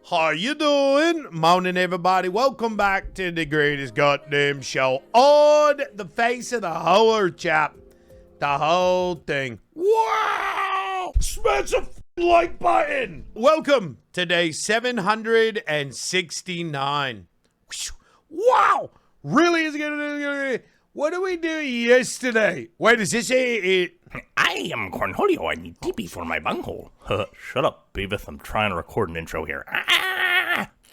How you doing? Morning, everybody. Welcome back to the greatest goddamn show on the face of the whole earth, chap. The whole thing. Wow! Smash a like button. Welcome to day 769. Wow! Really is gonna. What did we do yesterday? Wait, is this it? I am Cornholio. I need TP for my bunghole. Shut up, Beavis. I'm trying to record an intro here.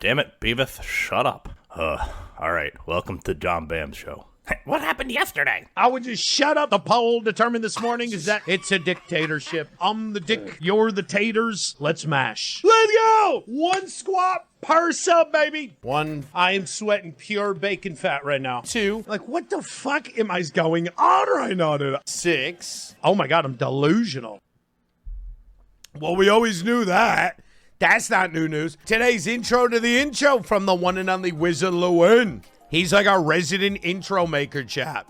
Damn it, Beavis. Shut up. Alright, welcome to John Bam's show. What happened yesterday? I would just shut up. The poll determined this morning is that it's a dictatorship. I'm the dick, you're the taters. Let's mash. Let's go! One squat per sub, baby. One, I am sweating pure bacon fat right now. Two, like what the fuck am I going on right now, dude? Six, oh my God, I'm delusional. Well, we always knew that. That's not new news. Today's intro to the intro from the one and only Wizard Llewyn. He's like our resident intro maker, chap.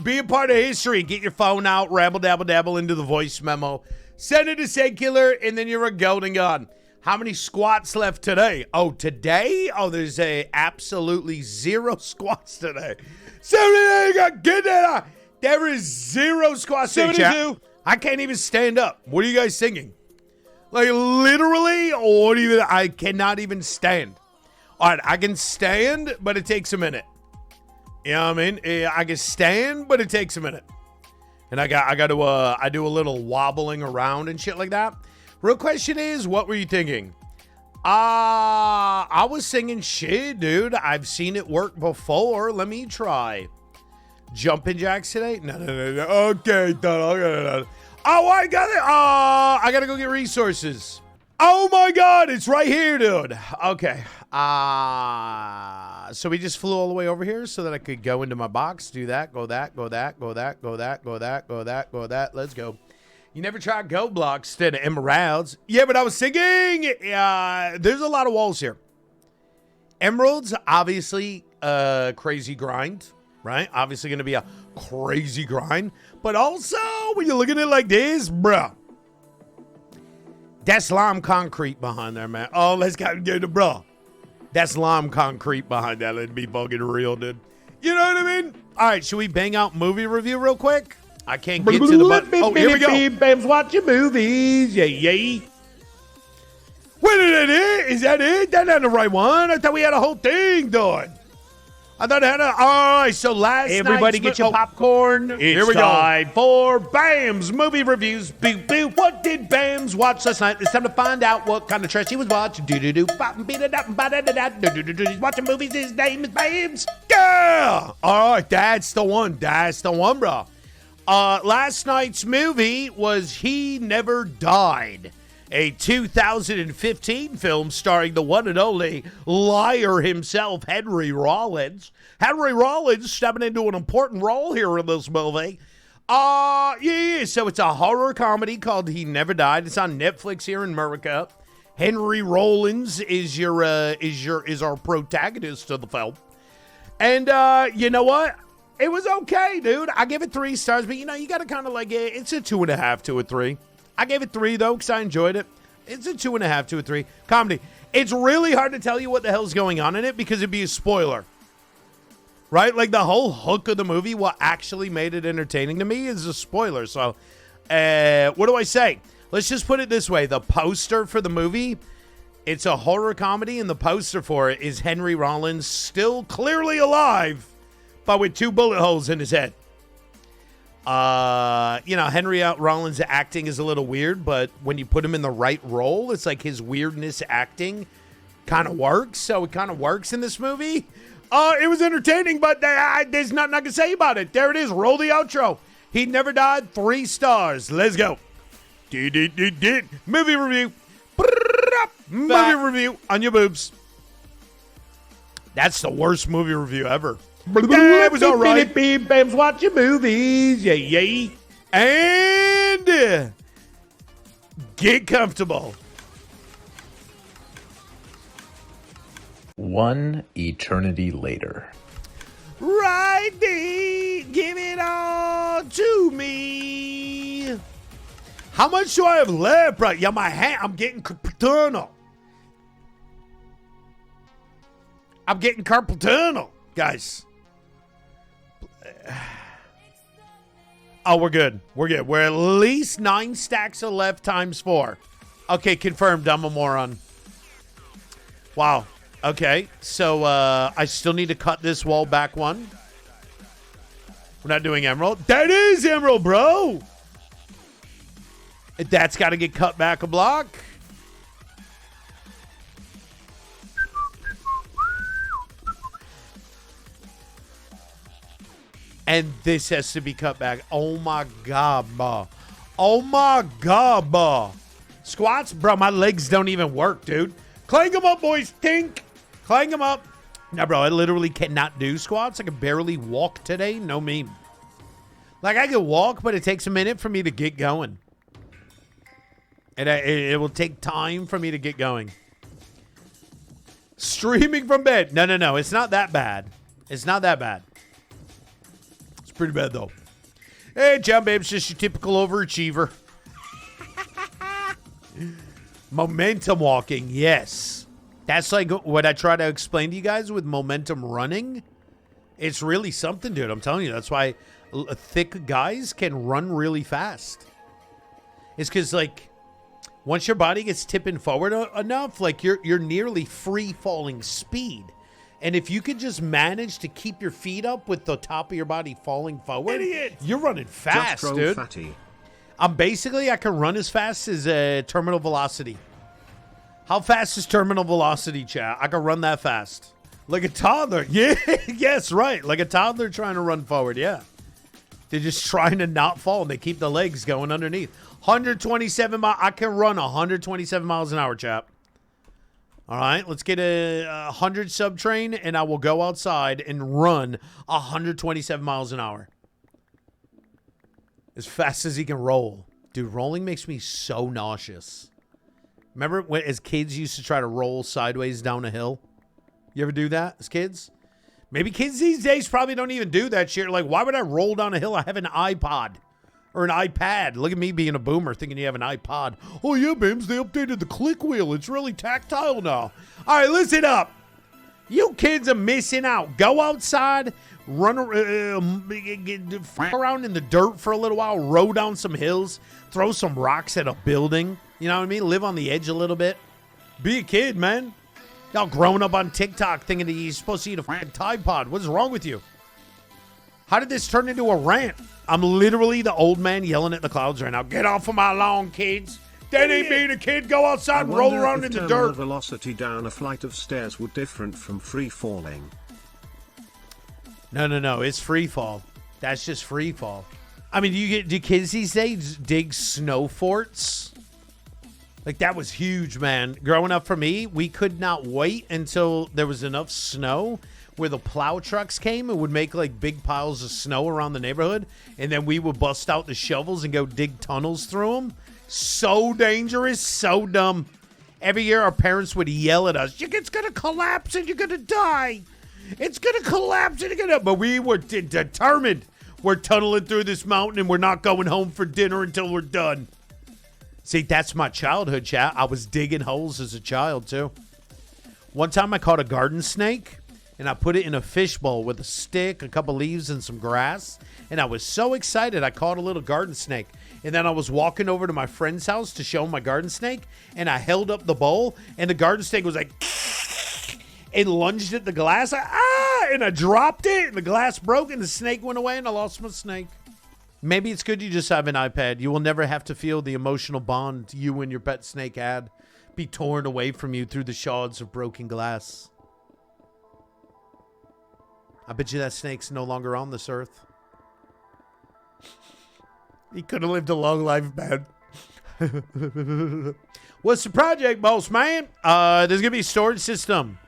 Be a part of history. Get your phone out, rabble dabble dabble into the voice memo. Send it to Secular, and then you're a golden god. How many squats left today? Oh, today? Oh, there's absolutely zero squats today. 78, get that. There is zero squats today, 72. I can't even stand up. What are you guys singing? Like, literally, or even I cannot even stand. All right, I can stand, but it takes a minute. You know what I mean? I can stand, but it takes a minute. And I do a little wobbling around and shit like that. Real question is, what were you thinking? I was singing shit, dude. I've seen it work before. Let me try. Jumping jacks today? No. Okay, done. Oh, I got it. I gotta go get resources. Oh my God, it's right here, dude. Okay. So we just flew all the way over here so that I could go into my box, do that, go that, go that, go that, go that, go that, go that, go that. Let's go. You never tried gold blocks instead of emeralds. Yeah, but I was thinking, there's a lot of walls here. Emeralds, obviously, crazy grind, right? Obviously going to be a crazy grind. But also, when you look at it like this, bruh. That's lime concrete behind there, man. Oh, let's get the bro. That's lime concrete behind that. Let's be fucking real, dude. You know what I mean? All right, should we bang out movie review real quick? I can't get to the button. Oh, here we go. Bam's watching movies. Yay. Wait, is that it? That's not the right one. I thought we had a whole thing done. I thought I had a... All right, so last night... Everybody get your popcorn. Here we go. Time for Bam's movie reviews. Boo, boo. What did Bam's watch last night? It's time to find out what kind of trash he was watching. Do-do-do. He's watching movies. His name is Bam's. Yeah! All right, that's the one. That's the one, bro. Last night's movie was He Never Died. A 2015 film starring the one and only liar himself, Henry Rollins. Henry Rollins stepping into an important role here in this movie. So it's a horror comedy called He Never Died. It's on Netflix here in America. Henry Rollins is our protagonist of the film. And you know what? It was okay, dude. I give it 3 stars, but you know, you gotta kind of like it. It's a 2.5 to a 3. I gave it 3, though, because I enjoyed it. It's a 2.5 to a 3. Comedy. It's really hard to tell you what the hell's going on in it because it'd be a spoiler. Right? Like, the whole hook of the movie, what actually made it entertaining to me is a spoiler. So, what do I say? Let's just put it this way. The poster for the movie, it's a horror comedy, and the poster for it is Henry Rollins still clearly alive, but with 2 bullet holes in his head. Henry Rollins' acting is a little weird, but when you put him in the right role, it's like his weirdness acting kind of works. So it kind of works in this movie. It was entertaining, but there's nothing I can say about it. There it is. Roll the outro. He Never Died. 3 stars. Let's go. Movie review. Movie review on your boobs. That's the worst movie review ever. Yeah, it was all right. Bam's watching movies. Yay. And get comfortable. One eternity later. Righty, give it all to me. How much do I have left, bro? Yeah, my hand, I'm getting paternal. I'm getting carpal tunnel, guys. Oh, we're good. We're good. We're at least 9 stacks of left times 4. Okay, confirmed. I'm a moron. Wow. Okay, so I still need to cut this wall back 1. We're not doing emerald. That is emerald, bro. That's got to get cut back a block. And this has to be cut back. Oh, my God, bro. Oh, my God, bro. Squats? Bro, my legs don't even work, dude. Clang them up, boys. Tink. Clang them up. Now, bro, I literally cannot do squats. I can barely walk today. No meme. Like, I can walk, but it takes a minute for me to get going. And it will take time for me to get going. Streaming from bed. No. It's not that bad. It's not that bad. It's pretty bad, though. Hey, John Babe's just your typical overachiever. Momentum walking, yes. That's like what I try to explain to you guys with momentum running. It's really something, dude. I'm telling you. That's why thick guys can run really fast. It's because, like, once your body gets tipping forward enough, like, you're nearly free-falling speed. And if you could just manage to keep your feet up with the top of your body falling forward, you're running fast, dude. Fatty. I can run as fast as terminal velocity. How fast is terminal velocity, chat? I can run that fast. Like a toddler. Yeah, yes, right. Like a toddler trying to run forward, yeah. They're just trying to not fall, and they keep the legs going underneath. 127 miles. I can run 127 miles an hour, chap. All right, let's get a 100 sub train, and I will go outside and run 127 miles an hour. As fast as he can roll. Dude, rolling makes me so nauseous. Remember when as kids used to try to roll sideways down a hill? You ever do that as kids? Maybe kids these days probably don't even do that shit. Like, why would I roll down a hill? I have an iPod or an iPad. Look at me being a boomer thinking you have an iPod. Oh, yeah, Bims, they updated the click wheel. It's really tactile now. All right, listen up. You kids are missing out. Go outside, run around in the dirt for a little while, roll down some hills, throw some rocks at a building. You know what I mean? Live on the edge a little bit. Be a kid, man. Y'all growing up on TikTok thinking that you're supposed to eat a fucking Tide Pod. What is wrong with you? How did this turn into a rant? I'm literally the old man yelling at the clouds right now. Get off of my lawn, kids. That ain't being a kid. Go outside and roll around in the dirt. Velocity down a flight of stairs would different from free falling. No. It's free fall. That's just free fall. I mean, do kids these days dig snow forts? Like, that was huge, man. Growing up for me, we could not wait until there was enough snow where the plow trucks came and would make, like, big piles of snow around the neighborhood. And then we would bust out the shovels and go dig tunnels through them. So dangerous, so dumb. Every year our parents would yell at us, it's going to collapse and you're going to die. It's going to collapse and you're going to... But we were determined. We're tunneling through this mountain and we're not going home for dinner until we're done. See, that's my childhood, chat. I was digging holes as a child, too. One time I caught a garden snake, and I put it in a fishbowl with a stick, a couple leaves, and some grass. And I was so excited, I caught a little garden snake. And then I was walking over to my friend's house to show him my garden snake, and I held up the bowl, and the garden snake was like, and lunged at the glass. And I dropped it, and the glass broke, and the snake went away, and I lost my snake. Maybe it's good you just have an iPad. You will never have to feel the emotional bond you and your pet snake had be torn away from you through the shards of broken glass. I bet you that snake's no longer on this earth. He could have lived a long life, man. What's the project, boss man? There's going to be a storage system.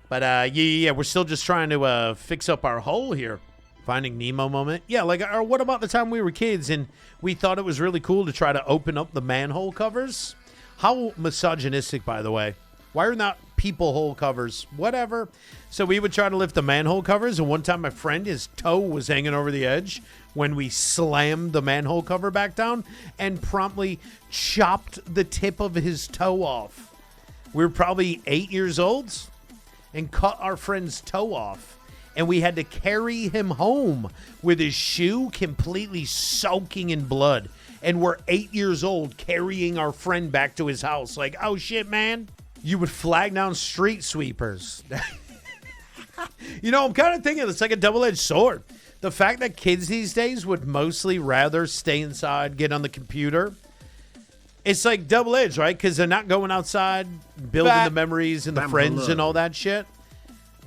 But, yeah, we're still just trying to fix up our hole here. Finding Nemo moment. Yeah, like, or what about the time we were kids and we thought it was really cool to try to open up the manhole covers? How misogynistic, by the way. Why are not people hole covers? Whatever. So we would try to lift the manhole covers, and one time my friend, his toe was hanging over the edge when we slammed the manhole cover back down and promptly chopped the tip of his toe off. We were probably 8 years old. and cut our friend's toe off. And we had to carry him home with his shoe completely soaking in blood. And we're 8 years old carrying our friend back to his house. Like, oh shit, man. You would flag down street sweepers. You know, I'm kind of thinking it's like a double-edged sword. The fact that kids these days would mostly rather stay inside, get on the computer. It's like double-edged, right? Because they're not going outside, building the memories and the friends and all that shit.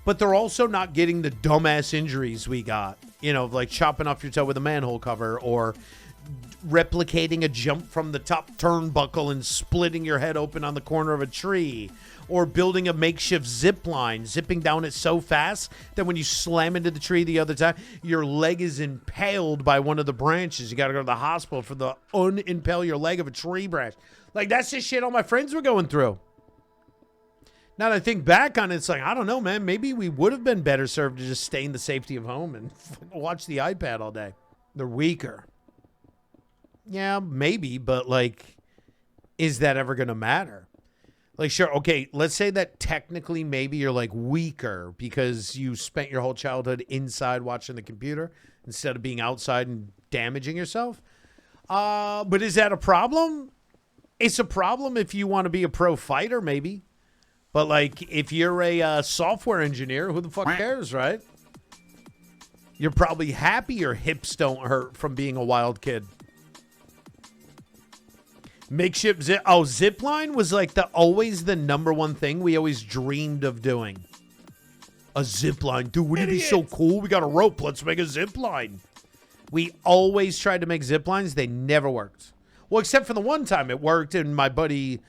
But they're also not getting the dumbass injuries we got. You know, like chopping off your toe with a manhole cover or replicating a jump from the top turnbuckle and splitting your head open on the corner of a tree, or building a makeshift zip line, zipping down it so fast that when you slam into the tree the other time, your leg is impaled by one of the branches. You got to go to the hospital for the unimpale your leg of a tree branch. Like, that's the shit all my friends were going through. Now that I think back on it, it's like, I don't know, man. Maybe we would have been better served to just stay in the safety of home and watch the iPad all day. They're weaker. Yeah, maybe, but like, is that ever going to matter? Like, sure, okay, let's say that technically maybe you're like weaker because you spent your whole childhood inside watching the computer instead of being outside and damaging yourself. But is that a problem? It's a problem if you want to be a pro fighter, maybe. But like, if you're a software engineer, who the fuck cares, right? You're probably happy your hips don't hurt from being a wild kid. Makeshift zip line was like always the number one thing we always dreamed of doing. A zip line. Dude, wouldn't it be so cool? We got a rope. Let's make a zip line. We always tried to make zip lines. They never worked. Well, except for the one time it worked and my buddy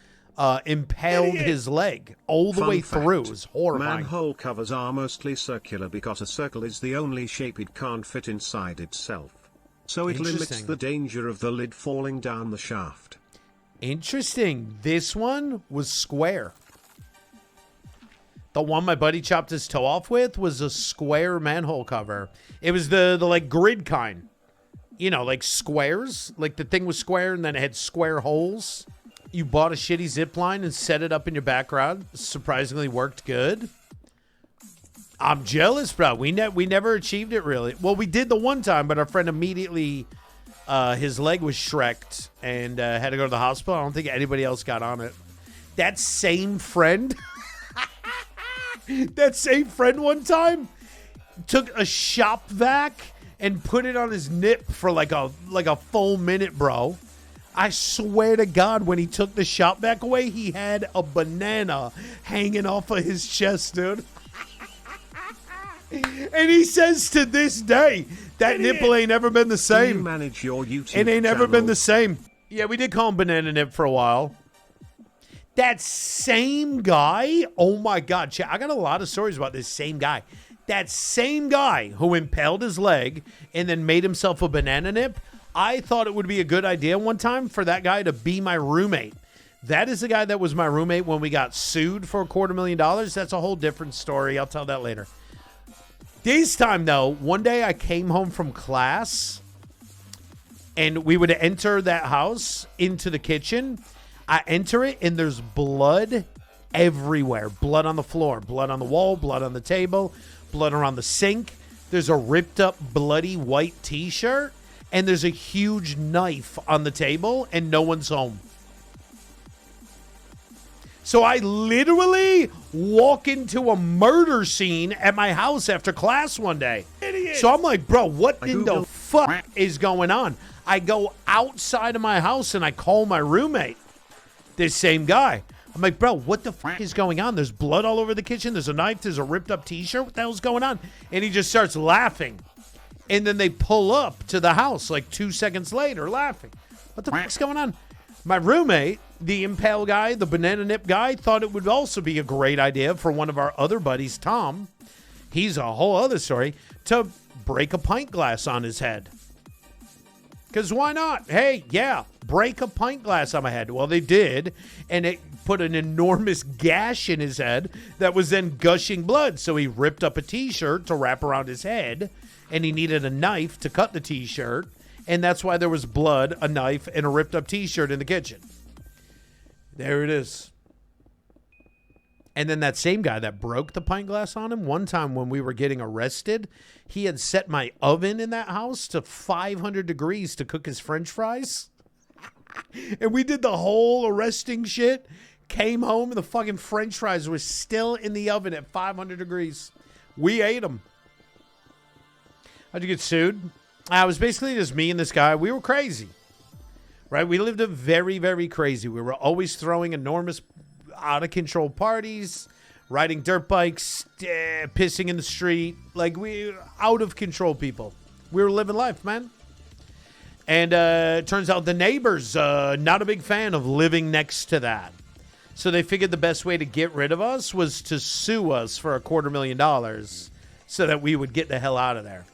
impaled his leg all the way through. It was horrifying. Manhole covers are mostly circular because a circle is the only shape it can't fit inside itself. So it limits the danger of the lid falling down the shaft. Interesting. This one was square. The one my buddy chopped his toe off with was a square manhole cover. It was the like grid kind. You know, like squares. Like the thing was square and then it had square holes. You bought a shitty zip line and set it up in your background. Surprisingly worked good. I'm jealous, bro. We never achieved it really. Well, we did the one time, but our friend immediately... his leg was shreked and had to go to the hospital. I don't think anybody else got on it. That same friend, one time took a shop vac and put it on his nip for like a full minute, bro. I swear to God, when he took the shop vac away, he had a banana hanging off of his chest, dude. And he says to this day, that nipple ain't ever been the same. You manage your YouTube it ain't channel. ever been the same. Yeah, we did call him Banana Nip for a while. That same guy, oh my God, I got a lot of stories about this same guy. That same guy who impaled his leg and then made himself a banana nip, I thought it would be a good idea one time for that guy to be my roommate. That is the guy that was my roommate when we got sued for $250,000. That's a whole different story. I'll tell that later. This time, though, one day I came home from class, and we would enter that house into the kitchen. I enter it, and there's blood everywhere. Blood on the floor, blood on the wall, blood on the table, blood around the sink. There's a ripped-up, bloody white T-shirt, and there's a huge knife on the table, and no one's home. So I literally walk into a murder scene at my house after class one day. Idiot. So I'm like, bro, what in the fuck is going on? I go outside of my house and I call my roommate, this same guy. I'm like, bro, what the fuck is going on? There's blood all over the kitchen. There's a knife. There's a ripped up T-shirt. What the hell's going on? And he just starts laughing. And then they pull up to the house like 2 seconds later laughing. What the fuck's going on? My roommate, the impale guy, the banana nip guy, thought it would also be a great idea for one of our other buddies, Tom, he's a whole other story, to break a pint glass on his head. Because why not? Hey, yeah, break a pint glass on my head. Well, they did, and it put an enormous gash in his head that was then gushing blood. So he ripped up a T-shirt to wrap around his head, and he needed a knife to cut the T-shirt. And that's why there was blood, a knife, and a ripped up T-shirt in the kitchen. There it is. And then that same guy that broke the pint glass on him, one time when we were getting arrested, he had set my oven in that house to 500 degrees to cook his French fries. And we did the whole arresting shit. Came home and the fucking French fries were still in the oven at 500 degrees. We ate them. How'd you get sued? It was basically just me and this guy. We were crazy. Right? We lived a very, very crazy. We were always throwing enormous, out-of-control parties, riding dirt bikes, pissing in the street. Like, we out-of-control people. We were living life, man. And it turns out the neighbors, not a big fan of living next to that. So they figured the best way to get rid of us was to sue us for $250,000 so that we would get the hell out of there.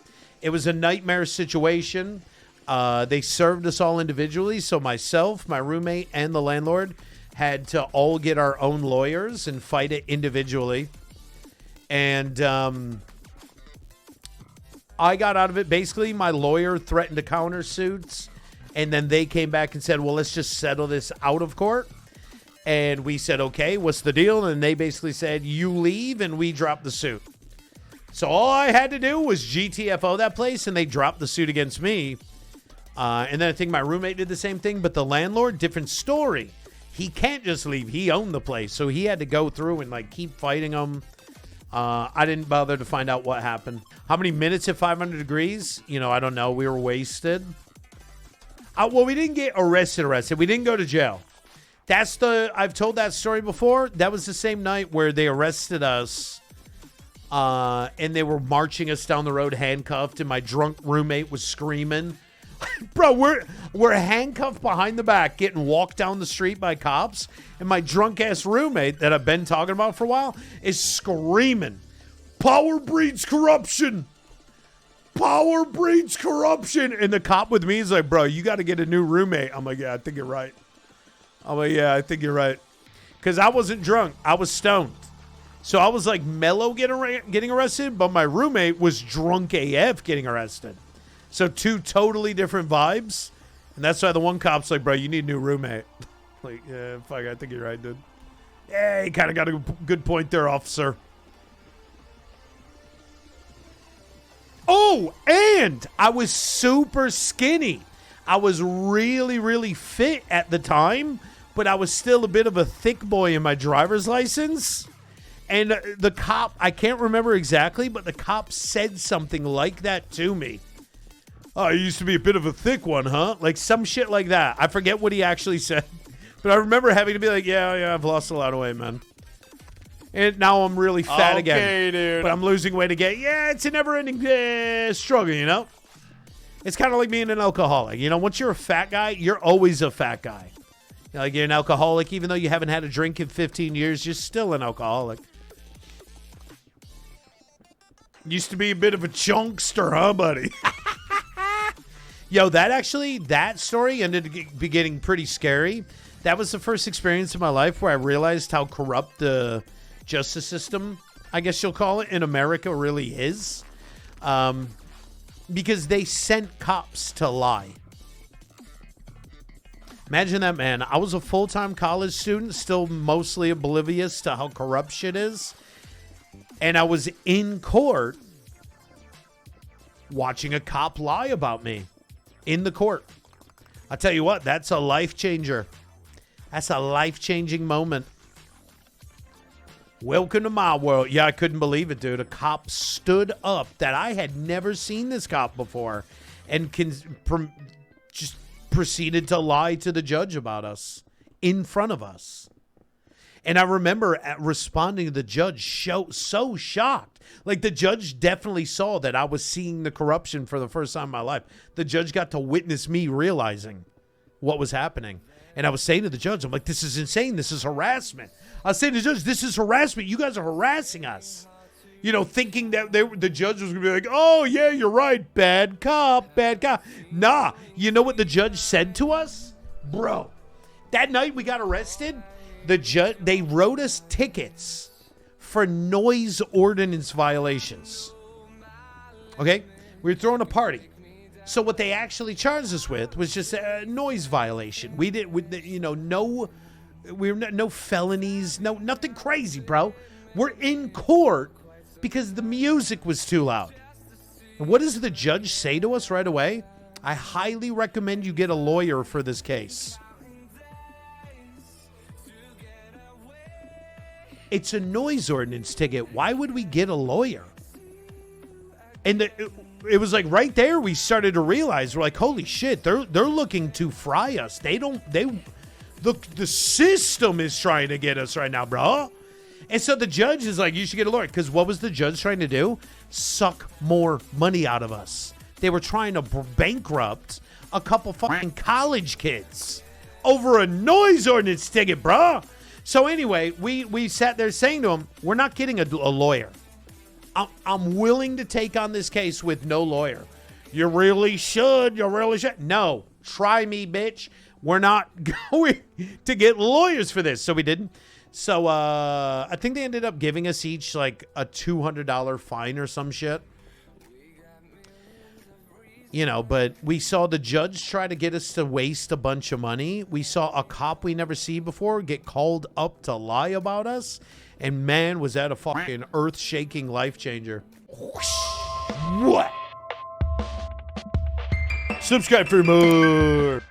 It was a nightmare situation. They served us all individually. So myself, my roommate, and the landlord had to all get our own lawyers and fight it individually. And I got out of it. Basically, my lawyer threatened to countersuits. And then they came back and said, well, let's just settle this out of court. And we said, okay, what's the deal? And they basically said, you leave, and we drop the suit. So all I had to do was GTFO that place, and they dropped the suit against me. And then I think my roommate did the same thing, but the landlord, different story. He can't just leave. He owned the place, so he had to go through and, like, keep fighting them. I didn't bother to find out what happened. How many minutes at 500 degrees? You know, I don't know. We were wasted. Well, we didn't get arrested. We didn't go to jail. I've told that story before. That was the same night where they arrested us. And they were marching us down the road handcuffed, and my drunk roommate was screaming. Bro, we're handcuffed behind the back, getting walked down the street by cops, and my drunk-ass roommate that I've been talking about for a while is screaming, "Power breeds corruption! Power breeds corruption!" And the cop with me is like, "Bro, you got to get a new roommate." I'm like, "Yeah, I think you're right." I'm like, "Yeah, I think you're right." Because I wasn't drunk. I was stoned. So I was like mellow getting arrested, but my roommate was drunk AF getting arrested. So two totally different vibes. And that's why the one cop's like, "Bro, you need a new roommate." Like, yeah, fuck, I think you're right, dude. Yeah, you kind of got a good point there, officer. Oh, and I was super skinny. I was really, really fit at the time, but I was still a bit of a thick boy in my driver's license. And the cop, I can't remember exactly, but the cop said something like that to me. "Oh, you used to be a bit of a thick one, huh?" Like some shit like that. I forget what he actually said. But I remember having to be like, yeah, I've lost a lot of weight, man. And now I'm really fat again. Okay, dude. But I'm losing weight again. Yeah, it's a never-ending struggle, you know? It's kind of like being an alcoholic. You know, once you're a fat guy, you're always a fat guy. You know, like you're an alcoholic, even though you haven't had a drink in 15 years, you're still an alcoholic. Used to be a bit of a chunkster, huh, buddy? Yo, that story ended up getting pretty scary. That was the first experience in my life where I realized how corrupt the justice system, I guess you'll call it, in America really is. Because they sent cops to lie. Imagine that, man. I was a full-time college student, still mostly oblivious to how corrupt shit is. And I was in court watching a cop lie about me in the court. I'll tell you what, that's a life changer. That's a life-changing moment. Welcome to my world. Yeah, I couldn't believe it, dude. A cop stood up that I had never seen this cop before and just proceeded to lie to the judge about us in front of us. And I remember responding to the judge so shocked. Like, the judge definitely saw that I was seeing the corruption for the first time in my life. The judge got to witness me realizing what was happening. And I was saying to the judge, I'm like, "This is insane. This is harassment." I was saying to the judge, "This is harassment. You guys are harassing us." You know, thinking that the judge was going to be like, "Oh, yeah, you're right. Bad cop, bad cop." Nah. You know what the judge said to us? Bro, that night we got arrested. They wrote us tickets for noise ordinance violations. Okay? We were throwing a party. So what they actually charged us with was just a noise violation. We did, no no felonies, nothing crazy, bro. We're in court because the music was too loud. And what does the judge say to us right away? I highly recommend you get a lawyer for this case. It's a noise ordinance ticket. Why would we get a lawyer? And it was like right there we started to realize, we're like, holy shit, they're looking to fry us. The system is trying to get us right now, bro. And so the judge is like, you should get a lawyer. Because what was the judge trying to do? Suck more money out of us. They were trying to bankrupt a couple fucking college kids over a noise ordinance ticket, bro. So anyway, we sat there saying to him, we're not getting a lawyer. I'm willing to take on this case with no lawyer. You really should. No, try me, bitch. We're not going to get lawyers for this. So we didn't. So I think they ended up giving us each like a $200 fine or some shit. You know, but we saw the judge try to get us to waste a bunch of money. We saw a cop we never see before get called up to lie about us. And man, was that a fucking earth-shaking life changer. What? Subscribe for more.